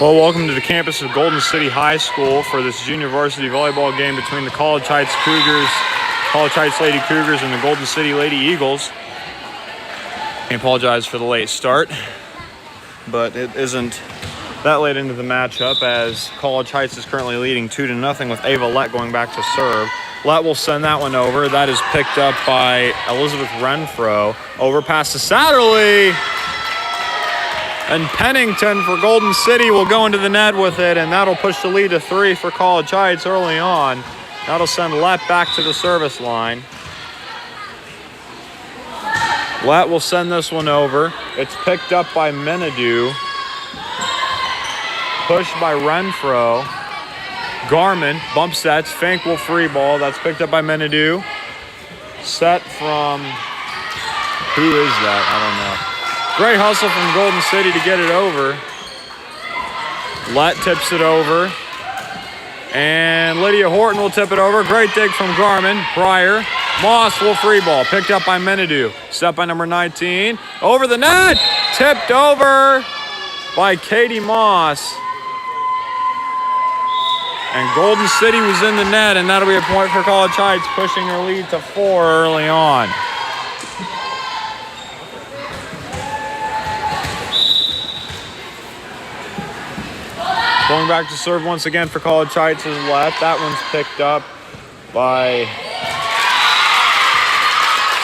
Well, welcome to the campus of Golden City High School for this junior varsity volleyball game between the College Heights Lady Cougars and the Golden City Lady Eagles. I apologize for the late start, but it isn't that late into the matchup as College Heights is currently leading 2-0 with Ava Lett going back to serve. Lett will send that one over. That is picked up by Elizabeth Renfro. Over past to Satterley. And Pennington for Golden City will go into the net with it, and that'll push the lead to 3 for College Heights early on. That'll send Lett back to the service line. Lett will send this one over. It's picked up by Menadue. Pushed by Renfro. Garmin, bump sets, Fink will free ball. That's picked up by Menadue. Set from, who is that? I don't know. Great hustle from Golden City to get it over. Lett tips it over. And Lydia Horton will tip it over. Great dig from Garmin. Pryor. Moss will free ball. Picked up by Menadue. Set by number 19. Over the net. Tipped over by Katie Moss. And Golden City was in the net, and that'll be a point for College Heights, pushing their lead to 4 early on. Going back to serve once again for College Heights is Lett. That one's picked up by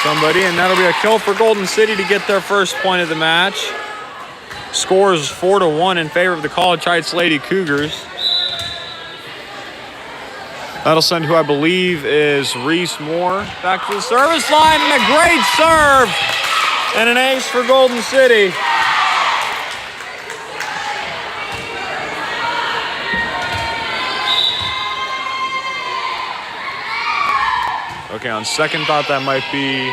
somebody, and that'll be a kill for Golden City to get their first point of the match. Score is 4-1 in favor of the College Heights Lady Cougars. That'll send who I believe is Reese Moore back to the service line, and a great serve and an ace for Golden City. Okay, on second thought, that might be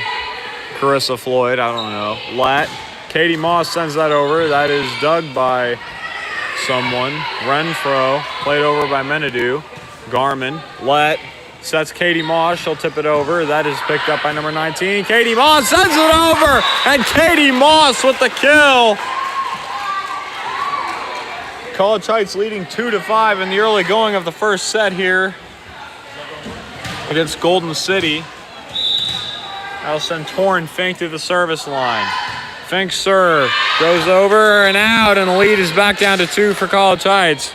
Carissa Floyd. I don't know. Lett. Katie Moss sends that over. That is dug by someone. Renfro. Played over by Menadue. Garmin. Lett. Sets Katie Moss. She'll tip it over. That is picked up by number 19. Katie Moss sends it over. And Katie Moss with the kill. College Heights leading 2-5 in the early going of the first set here against Golden City. That'll send Torrin Fink to the service line. Fink serve, goes over and out, and the lead is back down to 2 for College Heights.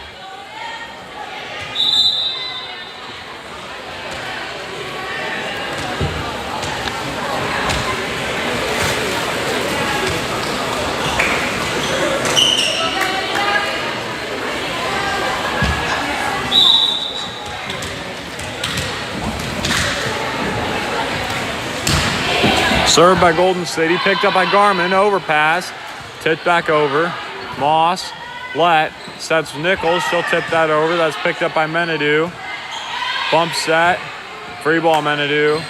Served by Golden City, picked up by Garmin, overpass, tipped back over. Moss, Lett, sets Nichols, she'll tip that over. That's picked up by Menadue. Bump set, free ball Menadue.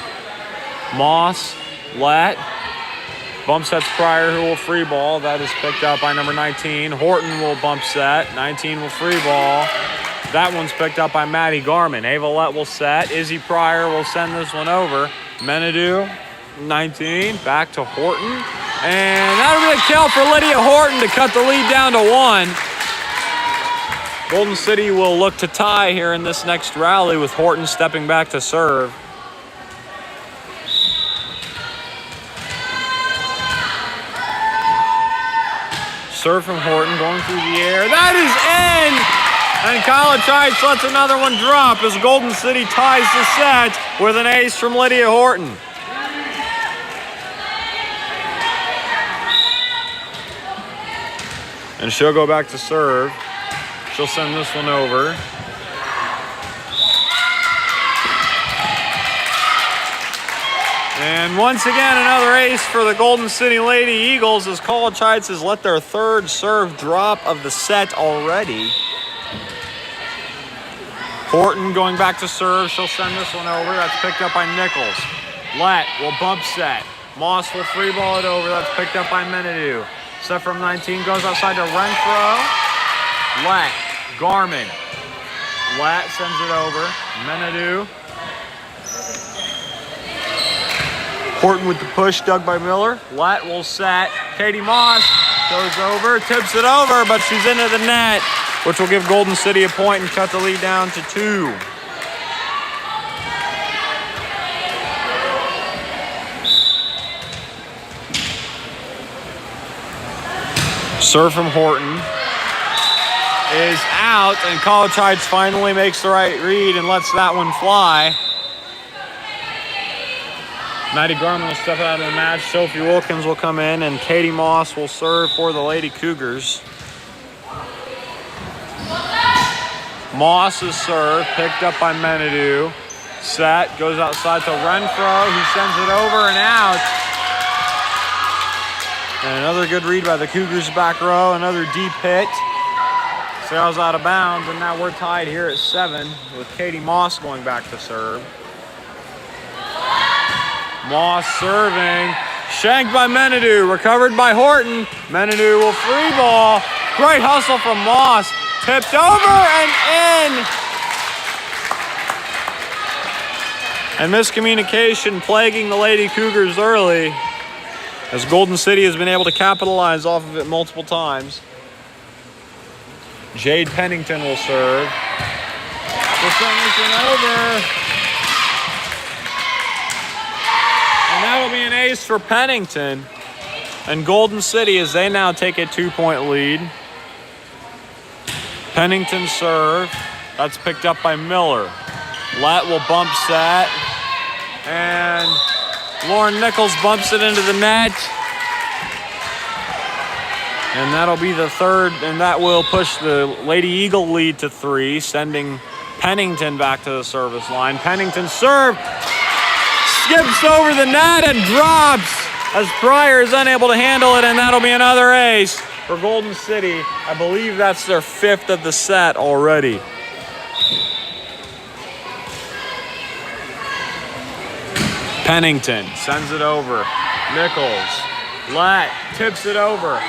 Moss, Lett, bump sets Pryor, who will free ball. That is picked up by number 19. Horton will bump set, 19 will free ball. That one's picked up by Maddie Garmin. Ava Lett will set, Izzy Pryor will send this one over. Menadue, 19, back to Horton, and that'll be a kill for Lydia Horton to cut the lead down to 1. Golden City will look to tie here in this next rally with Horton stepping back to serve. Serve from Horton, going through the air. That is in! And College Heights lets another one drop as Golden City ties the set with an ace from Lydia Horton. And she'll go back to serve. She'll send this one over. And once again, another ace for the Golden City Lady Eagles as College Heights has let their third serve drop of the set already. Horton going back to serve. She'll send this one over. That's picked up by Nichols. Lett will bump set. Moss will free ball it over. That's picked up by Menadue. Set from 19 goes outside to Renfro. Lett, Garmin. Lett sends it over. Menadue. Horton with the push, dug by Miller. Lett will set. Katie Moss goes over, tips it over, but she's into the net. which will give Golden City a point and cut the lead down to 2. Serve from Horton is out, and College Heights finally makes the right read and lets that one fly. Maddie Garman will step out of the match. Sophie Wilkins will come in, and Katie Moss will serve for the Lady Cougars. Moss's serve picked up by Menadue. Set goes outside to Renfro, who sends it over and out. And another good read by the Cougars back row. Another deep hit. Sails out of bounds, and now we're tied here at 7 with Katie Moss going back to serve. Moss serving. Shanked by Menadue. Recovered by Horton. Menadue will free ball. Great hustle from Moss. Tipped over and in. And miscommunication plaguing the Lady Cougars early, as Golden City has been able to capitalize off of it multiple times. Jade Pennington will serve. We'll send this one over. And that'll be an ace for Pennington. And Golden City, as they now take a 2-point lead. Pennington serve. That's picked up by Miller. Lett will bump set. And Lauren Nichols bumps it into the net. And that'll be the third, and that will push the Lady Eagle lead to 3, sending Pennington back to the service line. Pennington serve, skips over the net and drops as Pryor is unable to handle it, and that'll be another ace for Golden City. I believe that's their 5th of the set already. Pennington sends it over. Nichols. Lett tips it over.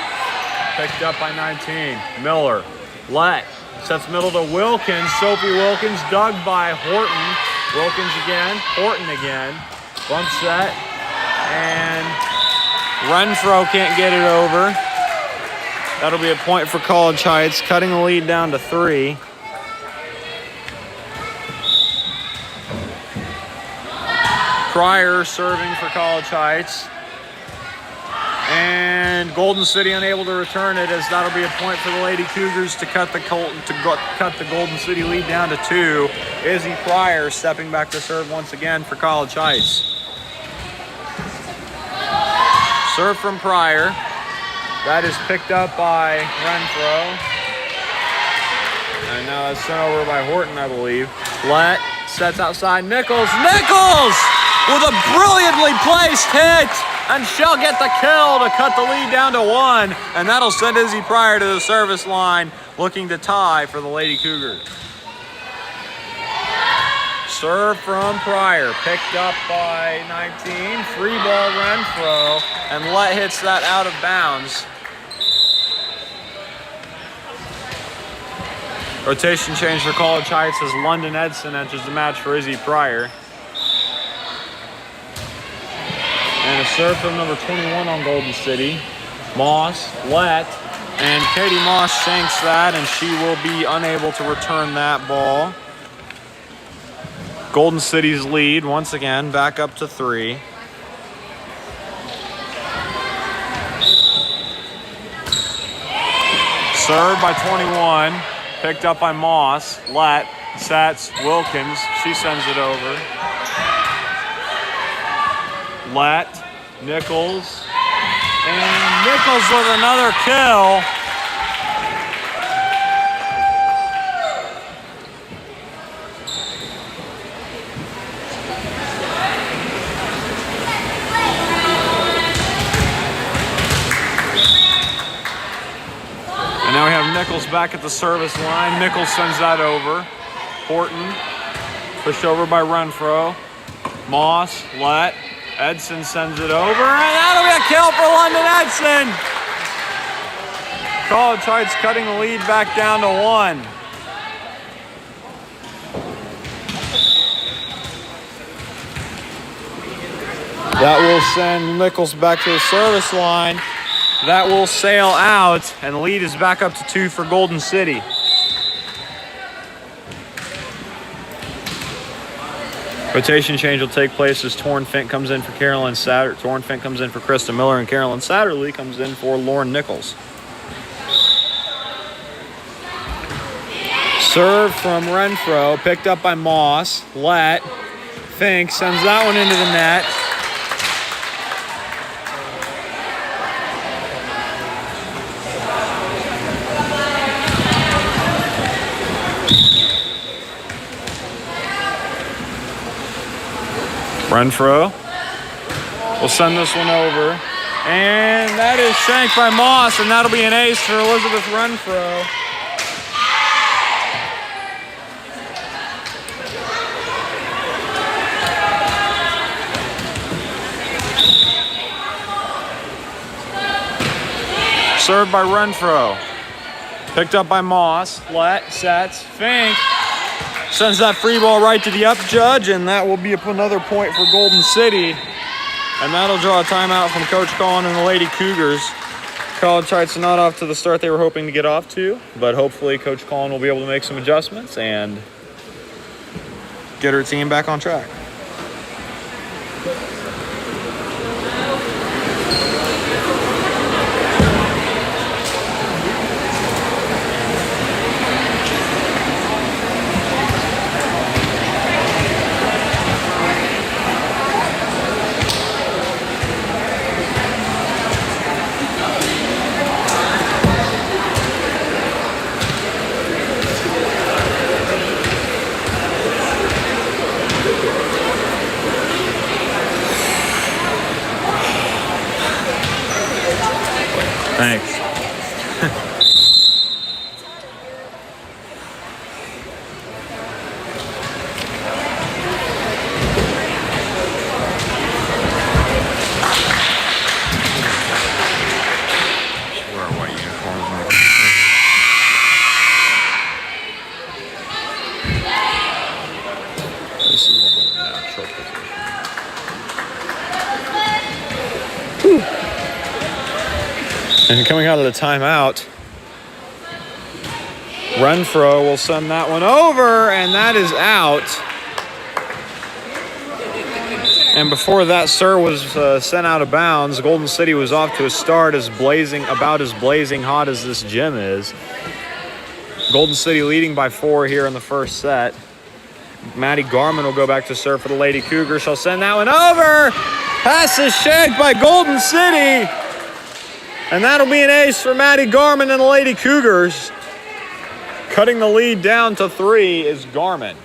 Picked up by 19. Miller. Lett sets middle to Wilkins. Sophie Wilkins dug by Horton. Wilkins again. Horton again. Bump set. And Renfro can't get it over. That'll be a point for College Heights, cutting the lead down to 3. Pryor serving for College Heights. And Golden City unable to return it, as that'll be a point for the Lady Cougars to cut the Golden City lead down to 2. Izzy Pryor stepping back to serve once again for College Heights. Serve from Pryor. That is picked up by Renfro. And now that's sent over by Horton, I believe. Lett sets outside Nichols. Nichols with a brilliantly placed hit! And she'll get the kill to cut the lead down to 1. And that'll send Izzy Pryor to the service line, looking to tie for the Lady Cougars. Serve from Pryor, picked up by 19. Free ball Renfro, and Lett hits that out of bounds. Rotation change for College Heights as London Edson enters the match for Izzy Pryor. And a serve from number 21 on Golden City. Moss, Lett, and Katie Moss shanks that, and she will be unable to return that ball. Golden City's lead, once again, back up to 3. Serve by 21, picked up by Moss. Lett sets Wilkins, she sends it over. Lett, Nichols, and Nichols with another kill. And now we have Nichols back at the service line. Nichols sends that over. Horton, pushed over by Renfro. Moss, Lett. Edson sends it over, and that'll be a kill for London Edson. College Heights cutting the lead back down to 1. That will send Nichols back to the service line. That will sail out, and the lead is back up to 2 for Golden City. Rotation change will take place as Torrin Fink comes in for Carolyn Satter. Torrin Fink comes in for Krista Miller, and Carolyn Satterley comes in for Lauren Nichols. Serve from Renfro, picked up by Moss. Let Fink sends that one into the net. Renfro will send this one over. And that is shanked by Moss, and that'll be an ace for Elizabeth Renfro. Served by Renfro. Picked up by Moss. Let, sets, Fink. Sends that free ball right to the up judge, and that will be another point for Golden City. And that'll draw a timeout from Coach Collin and the Lady Cougars. College Heights not off to the start they were hoping to get off to, but hopefully Coach Collin will be able to make some adjustments and get her team back on track. Thanks. Wear white uniforms. This is a natural position. And coming out of the timeout, Renfro will send that one over, and that is out. And before that serve was sent out of bounds, Golden City was off to a start about as blazing hot as this gym is. Golden City leading by 4 here in the first set. Maddie Garman will go back to serve for the Lady Cougars. She'll send that one over. Pass is shanked by Golden City. And that'll be an ace for Maddie Garman and the Lady Cougars. Cutting the lead down to 3 is Garman.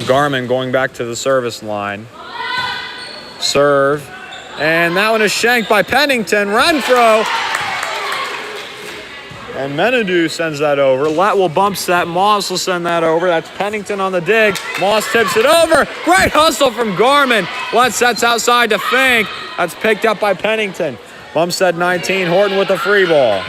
Garman going back to the service line. Serve. And that one is shanked by Pennington. Renfro. And Menadu sends that over. Let will bump set. Moss will send that over. That's Pennington on the dig. Moss tips it over. Great hustle from Garman. Let sets outside to Fink. That's picked up by Pennington. Bump set 19. Horton with the free ball.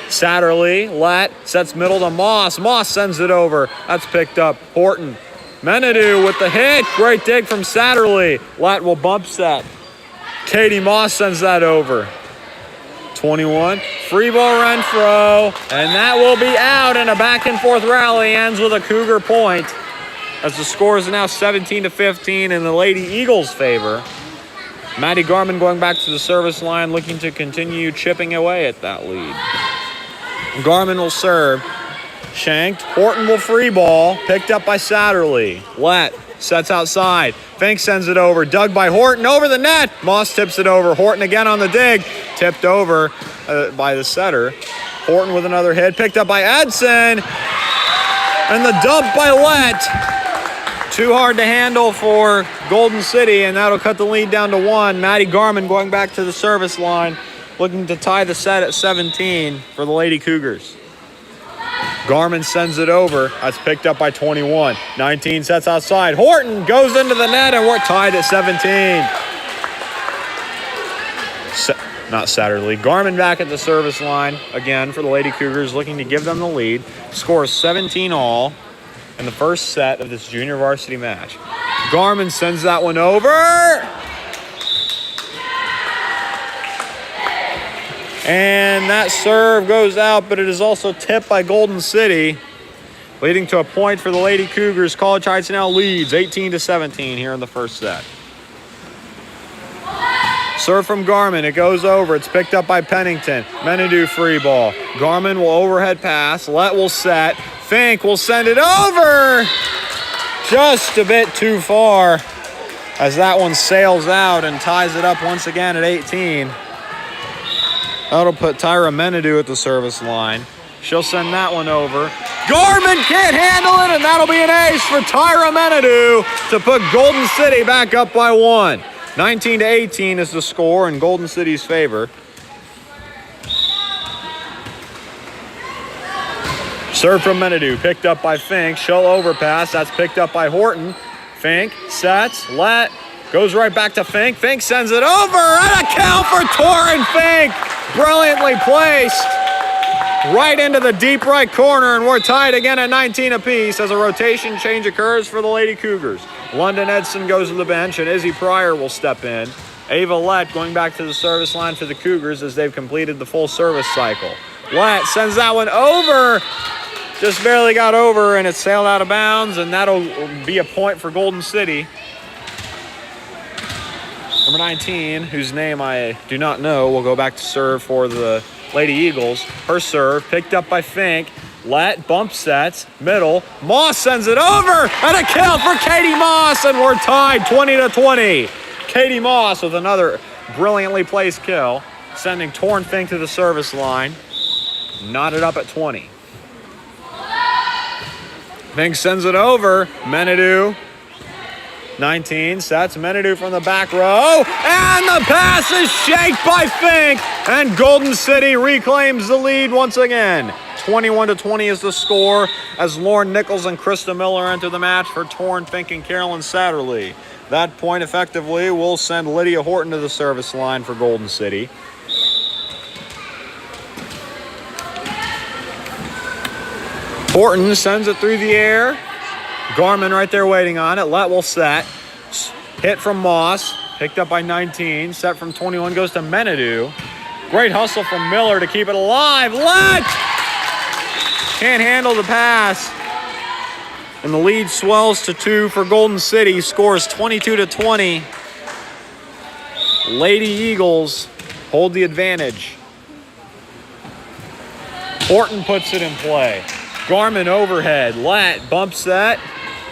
Satterley. Let sets middle to Moss. Moss sends it over. That's picked up. Horton. Menadu with the hit. Great dig from Satterley. Let will bump set. Katie Moss sends that over. 21. Free ball Renfro. And that will be out, and a back and forth rally ends with a Cougar point as the score is now 17-15 in the Lady Eagles' favor. Maddie Garman going back to the service line, looking to continue chipping away at that lead. Garman will serve. Shanked. Horton will free ball. Picked up by Satterley. Let sets outside. Fink sends it over. Dug by Horton over the net. Moss tips it over. Horton again on the dig. Tipped over by the setter. Horton with another hit. Picked up by Edson. And the dump by Let. Too hard to handle for Golden City, and that'll cut the lead down to 1. Maddie Garman going back to the service line, looking to tie the set at 17 for the Lady Cougars. Garman sends it over. That's picked up by 21. 19 sets outside. Horton goes into the net, and we're tied at 17. Not Satterley. Garman back at the service line again for the Lady Cougars, looking to give them the lead. Score is 17 all in the first set of this junior varsity match. Garman sends that one over. And that serve goes out, but it is also tipped by Golden City, leading to a point for the Lady Cougars. College Heights now leads 18-17 here in the first set. Serve from Garmin. It goes over. It's picked up by Pennington. Menadu free ball. Garmin will overhead pass. Let will set. Fink will send it over. Just a bit too far as that one sails out and ties it up once again at 18. That'll put Tyra Menadu at the service line. She'll send that one over. Garmin can't handle it, and that'll be an ace for Tyra Menadu to put Golden City back up by 1. 19-18 is the score in Golden City's favor. Serve from Menadu, picked up by Fink. She'll overpass. That's picked up by Horton. Fink sets, let, goes right back to Fink. Fink sends it over, and a count for Torin Fink. Brilliantly placed right into the deep right corner, and we're tied again at 19 apiece as a rotation change occurs for the Lady Cougars. London Edson goes to the bench, and Izzy Pryor will step in. Ava Lett going back to the service line for the Cougars as they've completed the full service cycle. Lett sends that one over. Just barely got over, and it sailed out of bounds, and that'll be a point for Golden City. Number 19, whose name I do not know, will go back to serve for the Lady Eagles. Her serve picked up by Fink. Let bump sets, middle. Moss sends it over, and a kill for Katie Moss, and we're tied 20-20. Katie Moss with another brilliantly placed kill, sending Torn Fink to the service line. Knotted up at 20. Fink sends it over. Menadu, 19, sets Menadu from the back row, and the pass is shaked by Fink, and Golden City reclaims the lead once again. 21-20 is the score as Lauren Nichols and Krista Miller enter the match for Torn Fink and Carolyn Satterley. That point effectively will send Lydia Horton to the service line for Golden City. Horton sends it through the air. Garmin right there waiting on it. Let will set. Hit from Moss. Picked up by 19. Set from 21 goes to Menadu. Great hustle from Miller to keep it alive. Let! Can't handle the pass. And the lead swells to 2 for Golden City. Scores 22-20. Lady Eagles hold the advantage. Horton puts it in play. Garmin overhead. Let bump set.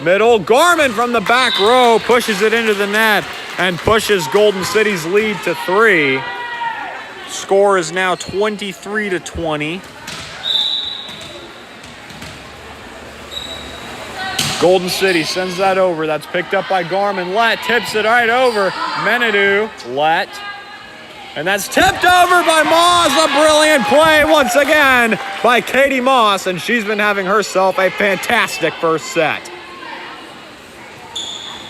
Middle. Garmin from the back row pushes it into the net and pushes Golden City's lead to 3. Score is now 23-20. Golden City sends that over. That's picked up by Garmin. Let tips it right over. Menadu. Let. And that's tipped over by Moss. A brilliant play once again by Katie Moss, and she's been having herself a fantastic first set.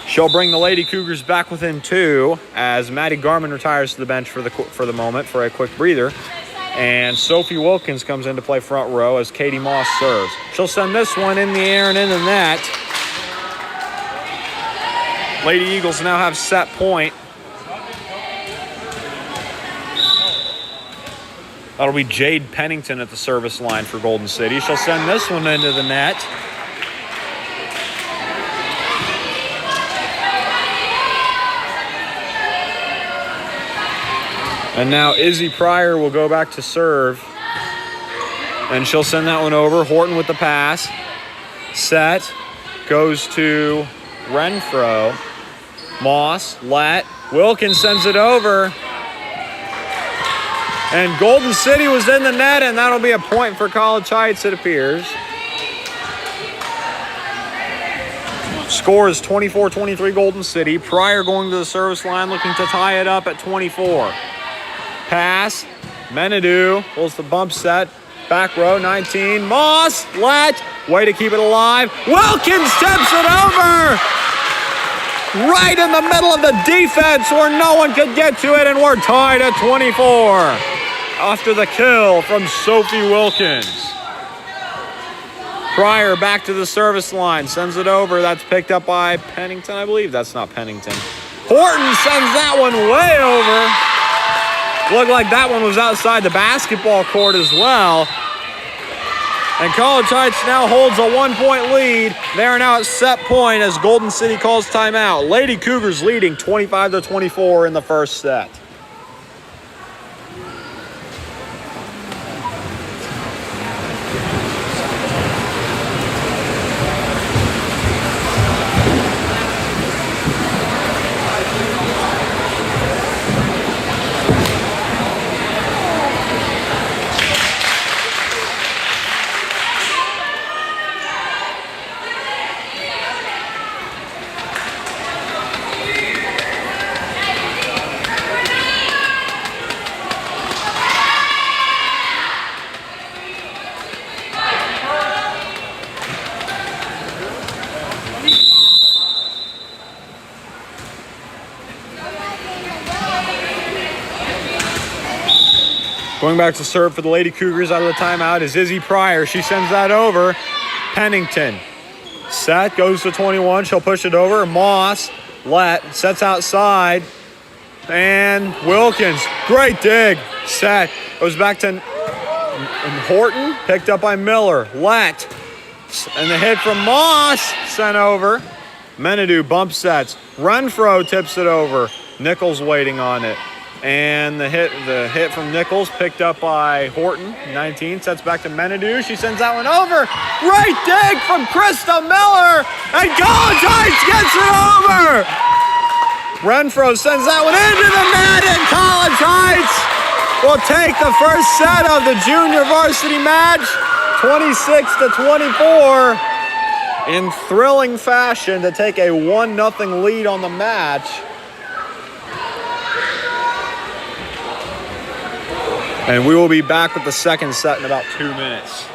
She'll bring the Lady Cougars back within 2 as Maddie Garmin retires to the bench for the moment for a quick breather. And Sophie Wilkins comes in to play front row as Katie Moss serves. She'll send this one in the air and in the net. Lady Eagles now have set point. That'll be Jade Pennington at the service line for Golden City. She'll send this one into the net. And now Izzy Pryor will go back to serve. And she'll send that one over. Horton with the pass. Set. Goes to Renfro. Moss. Let. Wilkins sends it over. And Golden City was in the net, and that'll be a point for College Heights, it appears. Score is 24-23 Golden City. Pryor going to the service line, looking to tie it up at 24. Pass. Menadu pulls the bump set. Back row, 19. Moss. Let. Way to keep it alive. Wilkins tips it over. Right in the middle of the defense where no one could get to it, and we're tied at 24. After the kill from Sophie Wilkins. Pryor back to the service line, sends it over. That's picked up by Pennington, I believe. That's not Pennington. Horton sends that one way over. Looked like that one was outside the basketball court as well. And College Heights now holds a 1-point lead. They are now at set point as Golden City calls timeout. Lady Cougars leading 25-24 in the first set. Going back to serve for the Lady Cougars out of the timeout is Izzy Pryor. She sends that over. Pennington. Set goes to 21. She'll push it over. Moss. Sets outside. And Wilkins. Great dig. Set. Goes back to Horton. Picked up by Miller. And the hit from Moss. Sent over. Menadue bump sets. Renfro tips it over. Nichols waiting on it. And the hit from Nichols picked up by Horton. 19 sets back to Menadue. She sends that one over. Great dig from Krista Miller. And College Heights gets it over. Renfro sends that one into the net, and College Heights will take the first set of the junior varsity match, 26-24, in thrilling fashion to take a 1-0 lead on the match. And we will be back with the second set in about 2 minutes.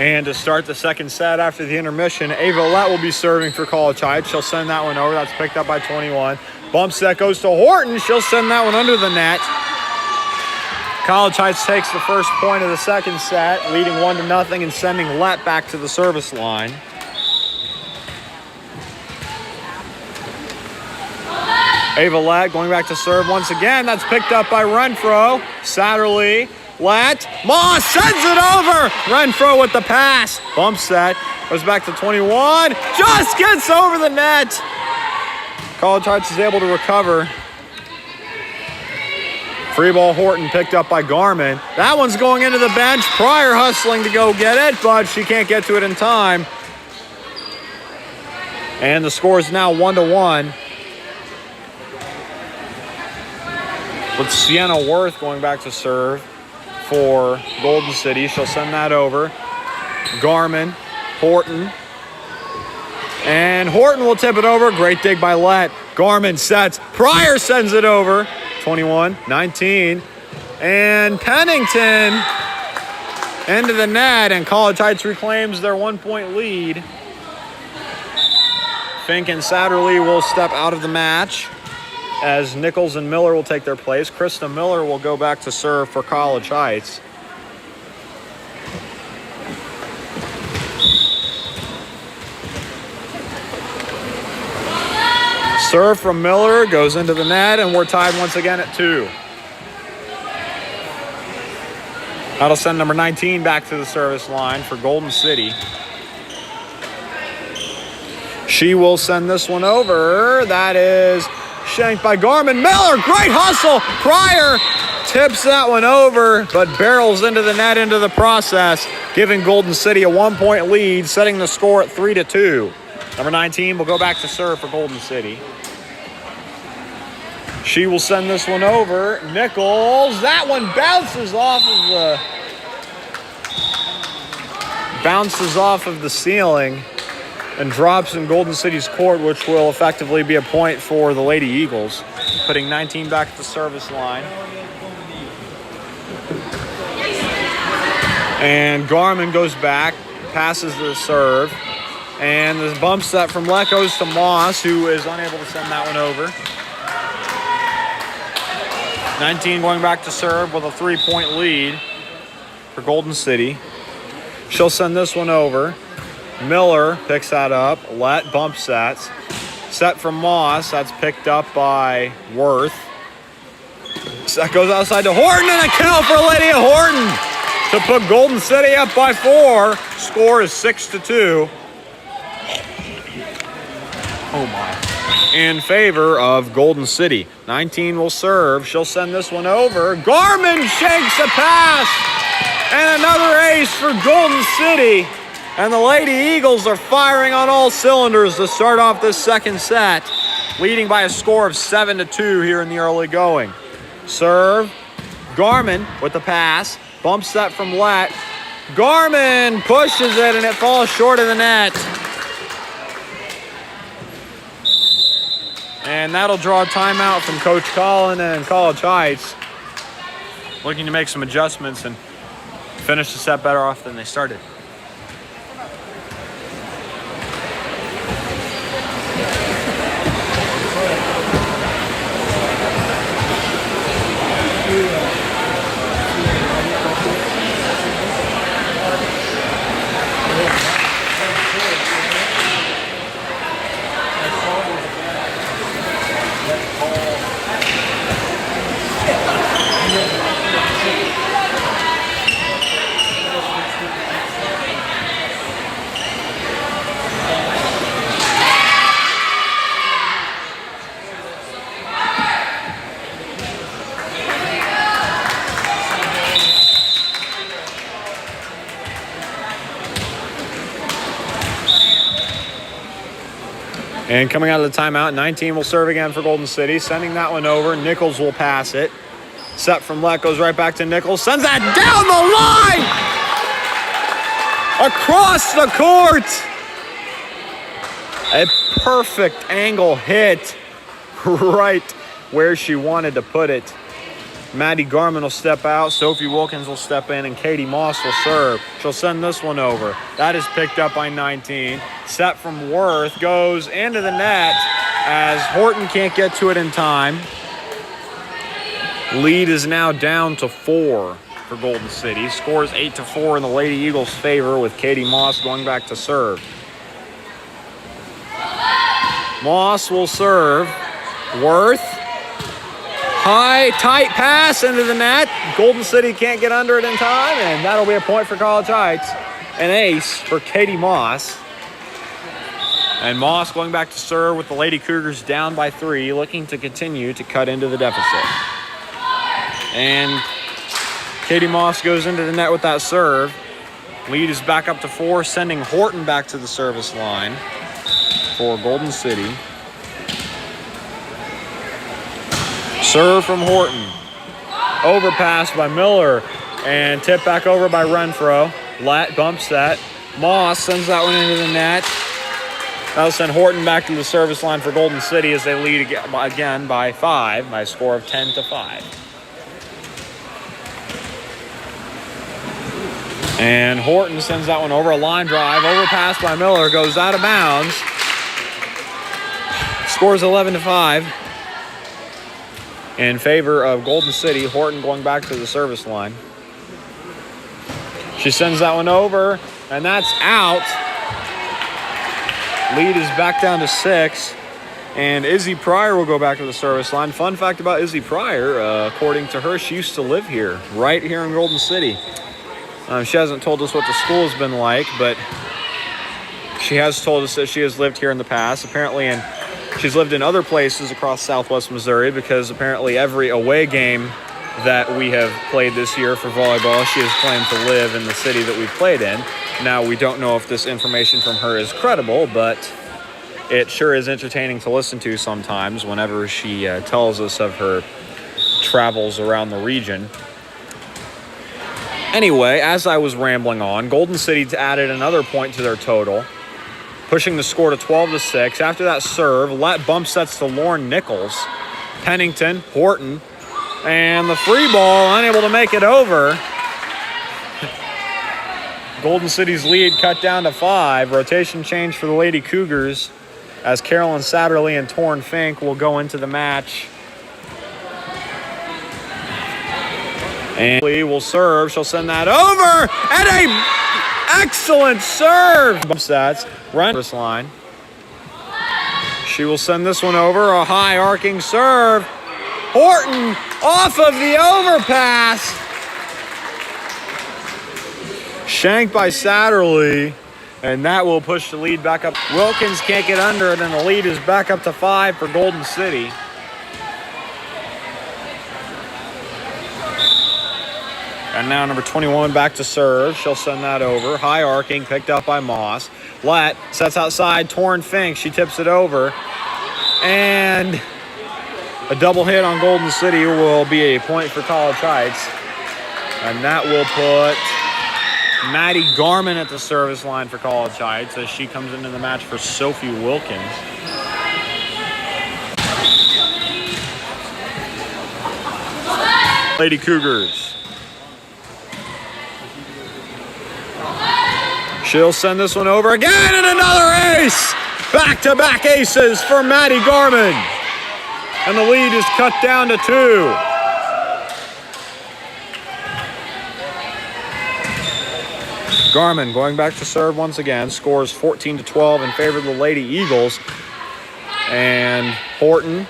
And to start the second set after the intermission, Ava Lett will be serving for College Heights. She'll send that one over. That's picked up by 21. Bump set goes to Horton. She'll send that one under the net. College Heights takes the first point of the second set, leading 1-0 and sending Let back to the service line. Ava Let going back to serve once again. That's picked up by Renfro. Satterley, Let, Moss sends it over. Renfro with the pass. Bump set, goes back to 21. Just gets over the net. College Heights is able to recover. Free ball Horton picked up by Garmin. That one's going into the bench. Pryor hustling to go get it, but she can't get to it in time. And the score is now 1-1. With Sienna Worth going back to serve for Golden City. She'll send that over. Garmin, Horton. And Horton will tip it over. Great dig by Let. Garmin sets. Pryor sends it over. 21-19. And Pennington into the net. And College Heights reclaims their 1-point lead. Fink and Satterley will step out of the match, as Nichols and Miller will take their place. Krista Miller will go back to serve for College Heights. Serve from Miller goes into the net, and we're tied once again at 2. That'll send number 19 back to the service line for Golden City. She will send this one over. That is shanked by Garmin. Miller, great hustle. Pryor tips that one over, but barrels into the net into the process, giving Golden City a 1-point lead, setting the score at 3-2. Number 19 will go back to serve for Golden City. She will send this one over. Nichols, that one bounces off of the ceiling and drops in Golden City's court, which will effectively be a point for the Lady Eagles, putting 19 back at the service line. And Garmin goes back, passes the serve, and the bump set from Let goes to Moss, who is unable to send that one over. 19 going back to serve with a 3-point lead for Golden City. She'll send this one over. Miller picks that up. Let bump sets. Set from Moss. That's picked up by Worth. That goes outside to Horton, and a kill for Lydia Horton to put Golden City up by 4. Score is 6-2. Oh my. In favor of Golden City. 19 will serve. She'll send this one over. Garmin shakes a pass. And another ace for Golden City. And the Lady Eagles are firing on all cylinders to start off this second set, leading by a score of 7-2 here in the early going. Serve. Garmin with the pass. Bump set from Let. Garmin pushes it, and it falls short of the net. And that'll draw a timeout from Coach Collin and College Heights, looking to make some adjustments and finish the set better off than they started. And coming out of the timeout, 19 will serve again for Golden City, sending that one over. Nichols will pass it. Set from Let goes right back to Nichols. Sends that down the line! Across the court! A perfect angle hit right where she wanted to put it. Maddie Garmin will step out, Sophie Wilkins will step in, and Katie Moss will serve. She'll send this one over. That is picked up by 19. Set from Worth goes into the net as Horton can't get to it in time. Lead is now down to 4 for Golden City. Scores 8-4 in the Lady Eagles' favor with Katie Moss going back to serve. Moss will serve. Worth. High, tight pass into the net. Golden City can't get under it in time, and that'll be a point for College Heights. An ace for Katie Moss. And Moss going back to serve with the Lady Cougars down by 3, looking to continue to cut into the deficit. And Katie Moss goes into the net with that serve. Lead is back up to 4, sending Horton back to the service line for Golden City. Serve from Horton. Overpass by Miller. And tip back over by Renfro. Lat bumps that. Moss sends that one into the net. That'll send Horton back to the service line for Golden City as they lead again by 5, by a score of 10-5. And Horton sends that one over. A line drive. Overpass by Miller. Goes out of bounds. Scores 11-5. In favor of Golden City. Horton going back to the service line. She sends that one over. And that's out. Lead is back down to 6. And Izzy Pryor will go back to the service line. Fun fact about Izzy Pryor, according to her, she used to live here, right here in Golden City. She hasn't told us what the school has been like, but she has told us that she has lived here in the past. Apparently, and she's lived in other places across Southwest Missouri, because apparently every away game that we have played this year for volleyball, she has claimed to live in the city that we've played in. Now, we don't know if this information from her is credible, but it sure is entertaining to listen to sometimes whenever she tells us of her travels around the region. Anyway, as I was rambling on, Golden City added another point to their total, pushing the score to 12-6. After that serve, bump sets to Lauren Nichols. Pennington, Horton, and the free ball, unable to make it over. Golden City's lead cut down to 5. Rotation change for the Lady Cougars as Carolyn Satterley and Torrin Fink will go into the match. And Lee will serve. She'll send that over. And an excellent serve. That's Renfro's line. She will send this one over. A high arcing serve. Horton off of the overpass. Shanked by Satterley. And that will push the lead back up. Wilkins can't get under it, and the lead is back up to 5 for Golden City. And now number 21 back to serve. She'll send that over. High arcing, picked up by Moss. Lett sets outside. Torrin Fink. She tips it over. And a double hit on Golden City will be a point for College Heights. And that will put Maddie Garman at the service line for College Heights as she comes into the match for Sophie Wilkins. Lady Cougars. She'll send this one over again, and another ace! Back-to-back aces for Maddie Garman. And the lead is cut down to 2. Garman going back to serve once again, scores 14-12 in favor of the Lady Eagles. And Horton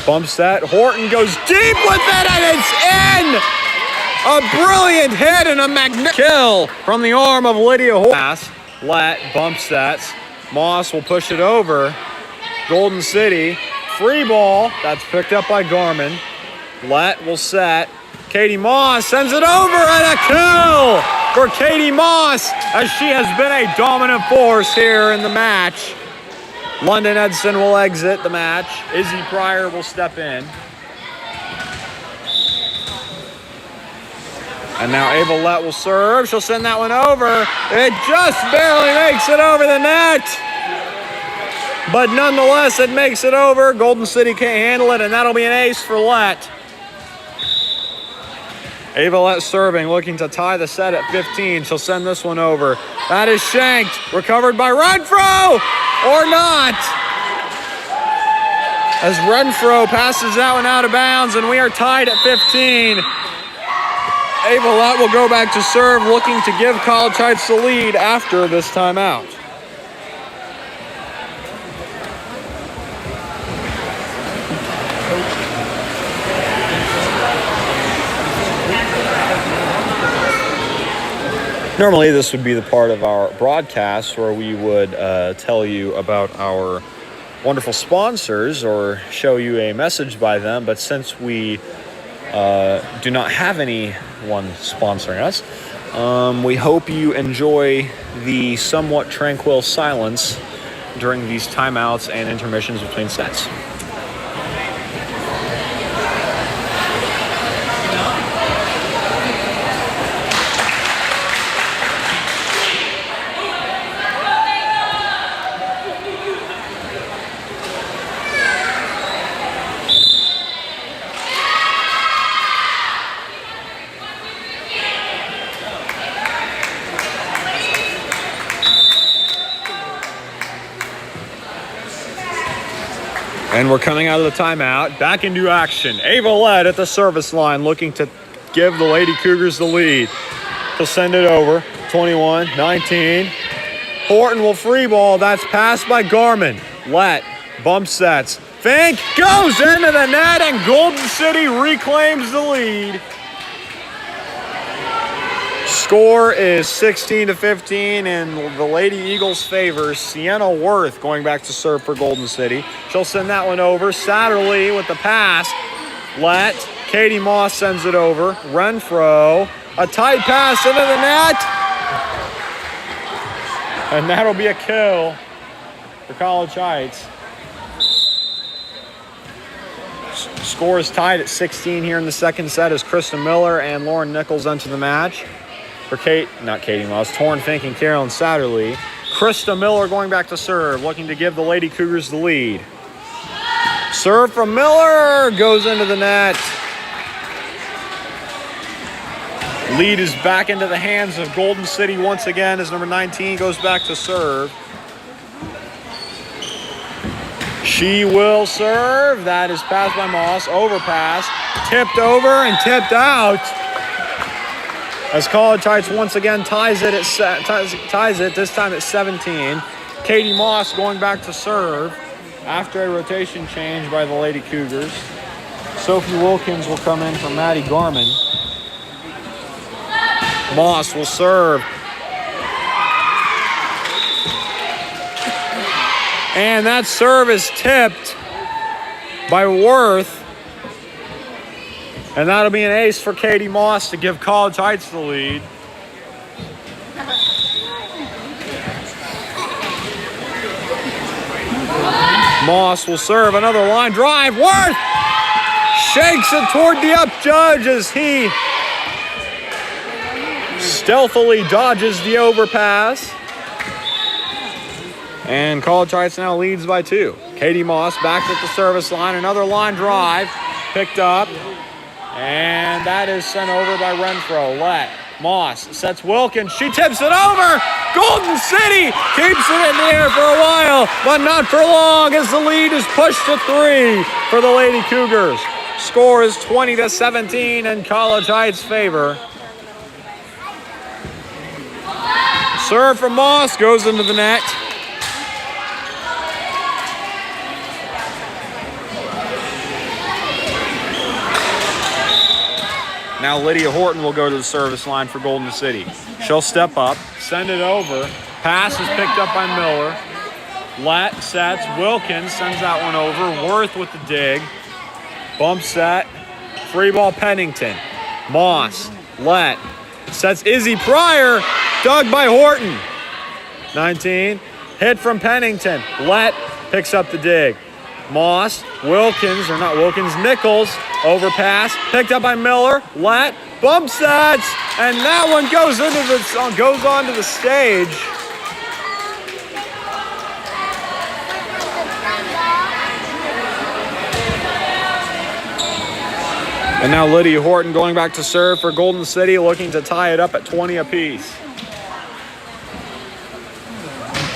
bumps that. Horton goes deep with it, and it's in! A brilliant hit and a magnificent kill from the arm of Lydia Horton. Lett bumps that. Moss will push it over. Golden City, free ball. That's picked up by Garman. Lett will set. Katie Moss sends it over, and a kill for Katie Moss, as she has been a dominant force here in the match. London Edson will exit the match. Izzy Pryor will step in. And now Ava Lett will serve. She'll send that one over. It just barely makes it over the net. But nonetheless, it makes it over. Golden City can't handle it, and that'll be an ace for Lett. Ava Lett serving, looking to tie the set at 15. She'll send this one over. That is shanked. Recovered by Renfro, or not. as Renfro passes that one out of bounds, and we are tied at 15. Avalette will go back to serve, looking to give College Heights the lead after this timeout. Normally, this would be the part of our broadcast where we would tell you about our wonderful sponsors or show you a message by them, but since we do not have anyone sponsoring us, we hope you enjoy the somewhat tranquil silence during these timeouts and intermissions between sets. And we're coming out of the timeout, back into action. Avalette at the service line looking to give the Lady Cougars the lead. He'll send it over, 21-19. Horton will free ball, that's passed by Garmin. Lett, bump sets. Fink goes into the net and Golden City reclaims the lead. Score is 16-15 in the Lady Eagles' favor. Sienna Worth going back to serve for Golden City. She'll send that one over. Satterley with the pass. Lett. Katie Moss sends it over. Renfro. A tight pass into the net. And that'll be a kill for College Heights. Score is tied at 16 here in the second set as Krista Miller and Lauren Nichols enter the match. For Katie Moss, Torrin Fink and Carolyn Satterley. Krista Miller going back to serve, looking to give the Lady Cougars the lead. Serve from Miller, goes into the net. Lead is back into the hands of Golden City once again as number 19 goes back to serve. She will serve. That is passed by Moss, overpass, tipped over and tipped out. As College Heights once again ties it, this time at 17. Katie Moss going back to serve after a rotation change by the Lady Cougars. Sophie Wilkins will come in for Maddie Garmin. Moss will serve. And that serve is tipped by Worth. And that'll be an ace for Katie Moss to give College Heights the lead. Moss will serve another line drive. Worth shakes it toward the up judge as he stealthily dodges the overpass. And College Heights now leads by 2. Katie Moss back at the service line. Another line drive picked up. And that is sent over by Renfro. Lett. Moss sets Wilkins. She tips it over. Golden City keeps it in the air for a while, but not for long as the lead is pushed to 3 for the Lady Cougars. Score is 20-17 in College Heights' favor. Serve from Moss goes into the net. Now Lydia Horton will go to the service line for Golden City. She'll step up, send it over. Pass is picked up by Miller. Lett sets. Wilkins sends that one over. Worth with the dig. Bump set. Free ball Pennington. Moss. Lett. Sets Izzy Pryor. Dug by Horton. 19. Hit from Pennington. Lett picks up the dig. Moss, Wilkins, or not Wilkins, Nichols, overpass, picked up by Miller, Lett, bump sets, and that one goes onto the stage. And now Lydia Horton going back to serve for Golden City, looking to tie it up at 20 apiece.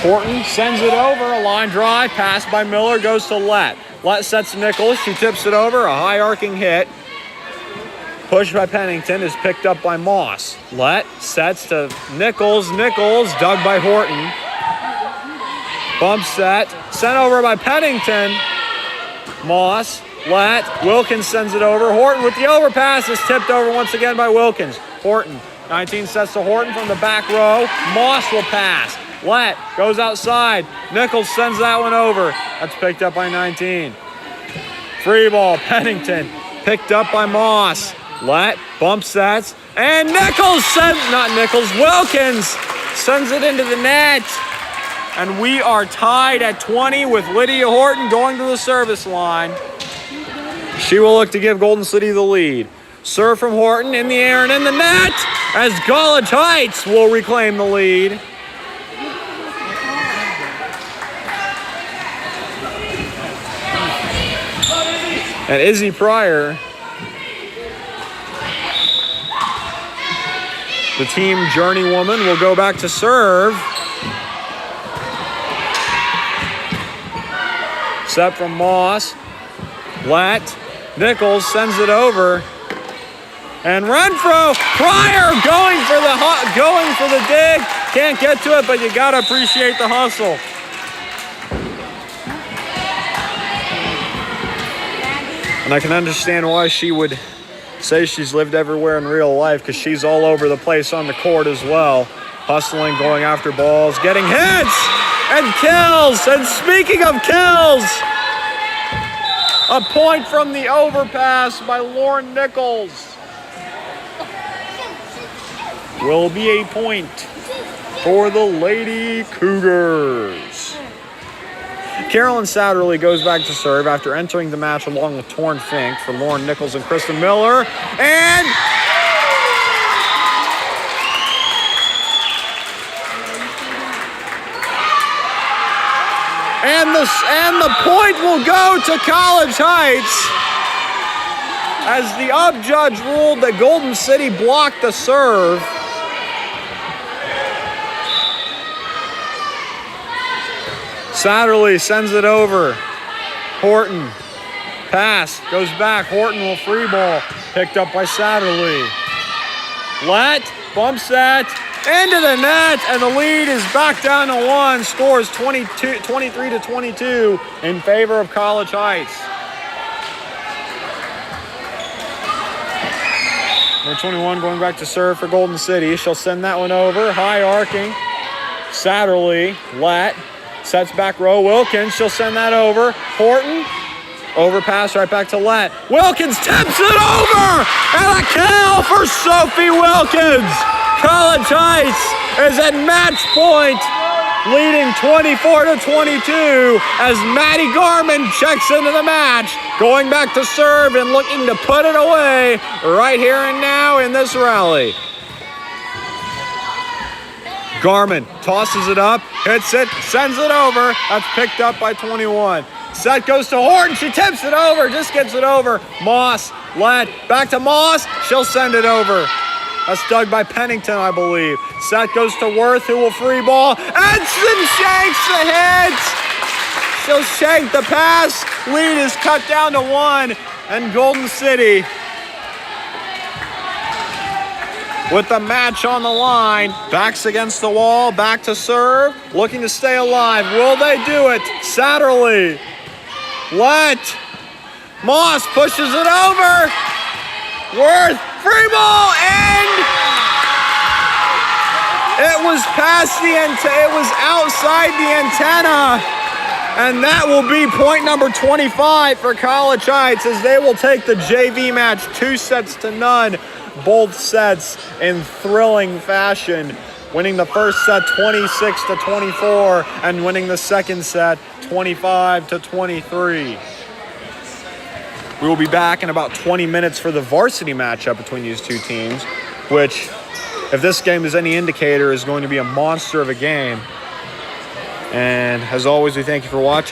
Horton sends it over, a line drive, pass by Miller, goes to Lett. Let sets to Nichols. She tips it over. A high arcing hit. Push by Pennington is picked up by Moss. Let sets to Nichols. Nichols dug by Horton. Bump set. Sent over by Pennington. Moss. Let. Wilkins sends it over. Horton with the overpass is tipped over once again by Wilkins. Horton. 19 sets to Horton from the back row. Moss will pass. Let goes outside. Nichols sends that one over. That's picked up by 19. Free ball. Pennington picked up by Moss. Let bump sets. And Nichols sends, not Nichols, Wilkins sends it into the net. And we are tied at 20 with Lydia Horton going to the service line. She will look to give Golden City the lead. Serve from Horton in the air and in the net as College Heights will reclaim the lead. And Izzy Pryor, the team journeywoman, will go back to serve. Sept from Moss. Let. Nichols sends it over. And Renfro. Pryor going for the dig. Can't get to it, but you gotta appreciate the hustle. And I can understand why she would say she's lived everywhere in real life, because she's all over the place on the court as well. Hustling, going after balls, getting hits and kills. And speaking of kills, a point from the overpass by Lauren Nichols will be a point for the Lady Cougars. Carolyn Satterley goes back to serve after entering the match along with Torn Fink for Lauren Nichols and Kristen Miller. And the point will go to College Heights as the judge ruled that Golden City blocked the serve. Satterley sends it over. Horton. Pass. Goes back. Horton will free ball. Picked up by Satterley. Let. Bump set. Into the net. And the lead is back down to 1. Scores 23-22 in favor of College Heights. Number 21 going back to serve for Golden City. She'll send that one over. High arcing. Satterley. Let. Sets back row. Wilkins. She'll send that over. Horton. Overpass right back to Let. Wilkins tips it over. And a kill for Sophie Wilkins. College Heights is at match point, leading 24-22 as Maddie Garman checks into the match, going back to serve and looking to put it away right here and now in this rally. Garman tosses it up, hits it, sends it over. That's picked up by 21. Set goes to Horton. She tips it over, just gets it over. Moss, Let, back to Moss. She'll send it over. That's dug by Pennington, I believe. Set goes to Worth, who will free ball. Edson shanks the hit. She'll shank the pass. Lead is cut down to 1. And Golden City, with the match on the line, backs against the wall, back to serve, looking to stay alive. Will they do it? Satterley. Let. Moss pushes it over. Worth. Free ball, and it was past the it was outside the antenna. And that will be point number 25 for College Heights as they will take the JV match 2-0. Both sets in thrilling fashion, winning the first set 26-24 and winning the second set 25-23. We will be back in about 20 minutes for the varsity matchup between these two teams, which, if this game is any indicator, is going to be a monster of a game. And as always, we thank you for watching.